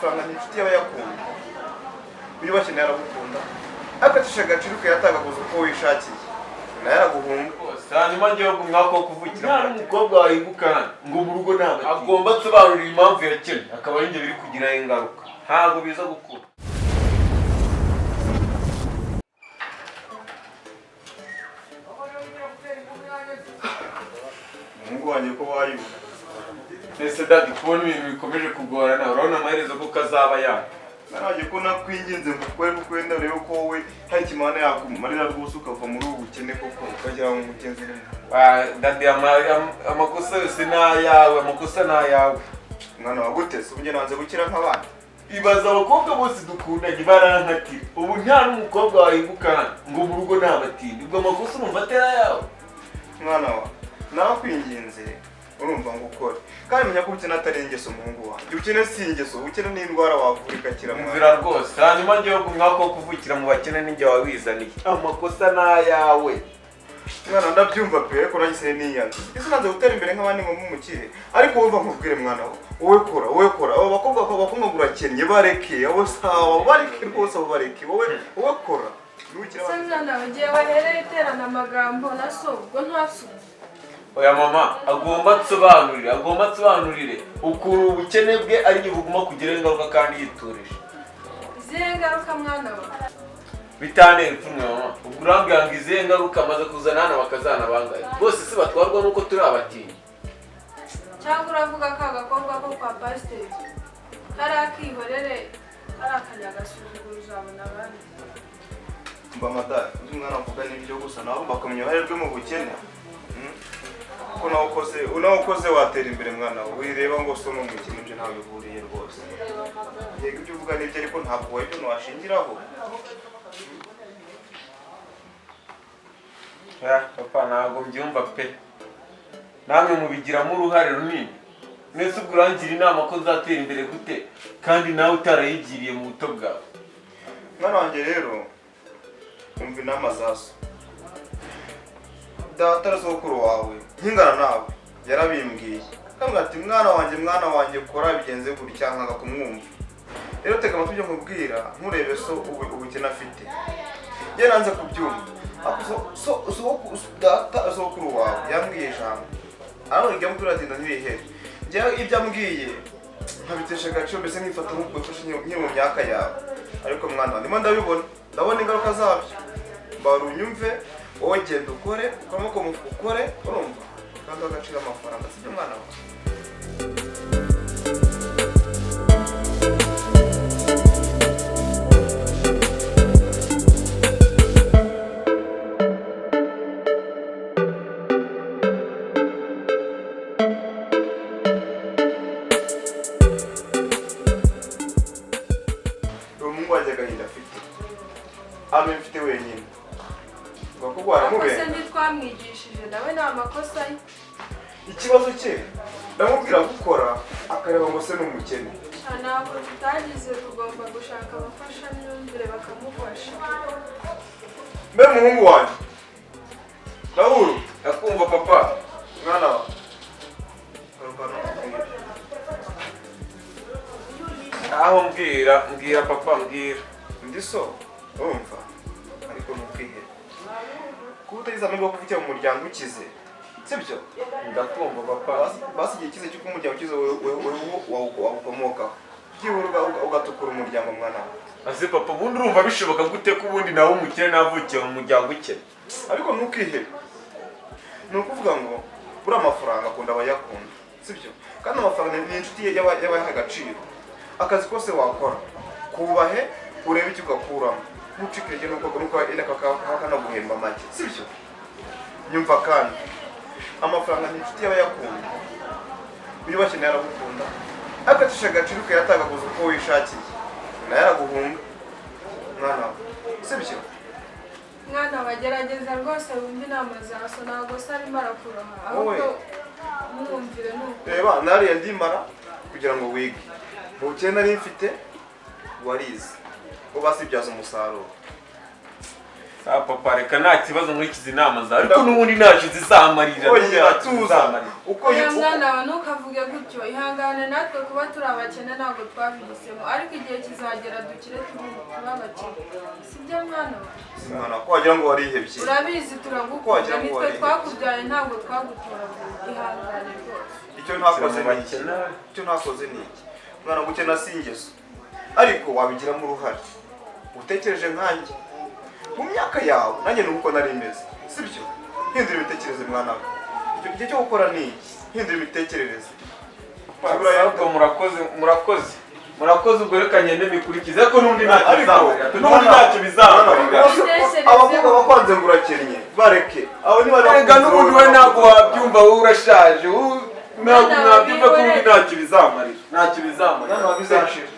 amafaranga n'inshuti y'abayakunda biyubashye naragukunda akatisha agaciro kuyatagaguza uko wishakiye naraguhunga hanyuma ngiye mwako kuvukira nta n'umukobwa wa Yubukene ngo mu rugo ntabwo agomba sobanurira impamvu yakene akaba ari njye biri kugira ingaruka ntabwo biza gukura umuhungu wanjye ko wayibona ese dadi kubona ibintu bikomeje kugorana urabona amaherezo ko kazaba yawe naraje ko nakwinginze ngo ukore kukwenda urebe ko wowe hari kimana yakumarira rwose ukava muri ubu bukene koko ukagera mu mugenzi dadi amakosa yose ni ayawe amakosa ni ayawe mwana wagutese ubujye nanze gukira nk'abandi ibaza abakobwa bose dukundanye barankatira ubu nta n'umukobwa wa Yubukene ngo mu rugo ntabatinde ubwo amakosa urumva atera yawe mwana wa nakwinginze urumva ngo ukore kandi menya ko ubukene atari ingeso umuhungu wanjye ubukene si ingeso ubukene ni indwara wavura igakira mvira rwose hanyuma ngiye mwako kuvukira mu bakene n'injye wabizaniye amakosa ni ayawe mwana ndabyumva pe ko nagise niyanze ese nanze gutera imbere nk'abandi ngo mumukire ariko wumva nkubwire mwana wowe kora abo bakobwa gurakennye bareke abo sawa bareke rwose abo bareke wowe kora Sanzana ugiye wahereye iterana amagambo na so ubwo ntasuba oya mama agomba tsobanurire ukuntu ubukene bwe ari buguma kugira ingaruka kandi yiturije izihe ngaruka mwana wa bitane ipfunwe mama ubwo ngo izihe ngaruka amaze kuzana hano bakazana bangaye bose se batwarwa nuko turi abatinyi cyangwa uravuga ko agakobwa ko kwa pasiteri kari akihorere kari akanyagasuzuguro uzabona abandi mba mata umwana avuga n'ibyo gusa nawe bakamenya uruhare rwe mu bukene ko nawe ukoze watera imbere mwana wireba ngo so no mu kintu byo ntawe bihuriye rwose yego ibyo uvuga n'ibyo ariko ntabwo wowe ibyo washingiraho papa ntabwo mbyumva pe namwe mubigiramo uruhare runini mwese ubwo urangira inama ko nzatera imbere gute kandi nawe utarayigiriye mu buto bwawe mwana wanjye rero umva inama zaso data arasokuru wawe nkingana nawe yarabimbwiye kandi ati mwana wanjye kora bigenze gutya nkanga kumwumva rero tega amatwi byo nkubwira nturebe so ubukene afite ye nanze kubyumva data arasokuru wawe yambwiye ijambo ariko njya mukuru atinda ntirihere njye ibyo ambwiye nkabitesha agaciro mbese nkifata nk'uko wifashe nkiri mu myaka yawe ariko mwana ndimo ndabona ingaruka zabyo mbara unyumve wowe genda ukore ukamoko ukore urumva kandi agaciro amafaranga sibyo mwana wawe hano mfite wenyine bakugwara mube akoze ntitwamwigishije nawe nta makosa ye ikibazo cye ndamubwira gukora akareba ngo se n'umukene ntabwo tutagize tugomba gushaka abafasha n'imyumvire bakamufasha mbe muhungu wanjye Dore akumva papa mwana wa aho mbwira papa mbwira ndi so urumva ariko ntukwihe kuba utagize amahirwe yo kuvukira mu muryango ukize sibyo ndakumva papa basigiye ikize cy'uko umuryango ukize wawukomokaho byibura ugatukura umuryango mwana ase papa ubundi urumva bishoboka gute ko ubundi nawe umukire navukiye mu muryango ukene ariko ntukihe ni ukuvuga ngo buriya amafaranga akunda abayakunda sibyo kandi amafaranga ni inshuti y'abayaha agaciro akazi kose wakora kubahe urebe icyo ugakuramo ntucikirije nuko enda kakanaguhemba make sibyo nyumva kandi amafaranga ni inshuti y'abayakunda biyubashye naragukunda akatisha agaciro kuyatagaguza uko wishakiye nayaraguhunga mwana sibyo mwana wagerageza rwose wumva inama za so ntabwo se arimo arakuroha ahubwo mwumvire nuko reba nariye ndimara kugira ngo wige mu bukene nari mfite warize ubasibyaza umusaruro papa reka nta kibazo nkurikiza inama zawe ariko n'ubundi ntacyo zizamarira oya tuza uko oya mwana wawe ntukavuge gutyo ihangane natwe kuba turi abakene ntabwo twabihisemo ariko igihe kizagera dukire tube abakene sibyo mwana wawe mwana ko wagira ngo warihebye urabizi turagukunda nitwe twakubyaye ntabwo twagutoraguye ihangane rwose icyo ntakoze ni iki mwana gukena si ingeso ariko wabigiramo uruhare utekereje nkanjye mu myaka yawe nanjye nuko nari imeze sibyo hindura imitekerereze mwana we igihe cyo gukora ni iki hindura imitekerereze murakoze ubwo reka ngende mbikurikize ariko n'undi ntacyo bizamarira abavuga bakwanze ngo urakennye bareke abo ni bari reka n'ubundi we ntabwo wabyumva wowe urashaje ntabwo mwabyumva ko undi ntacyo bizamarira bizashira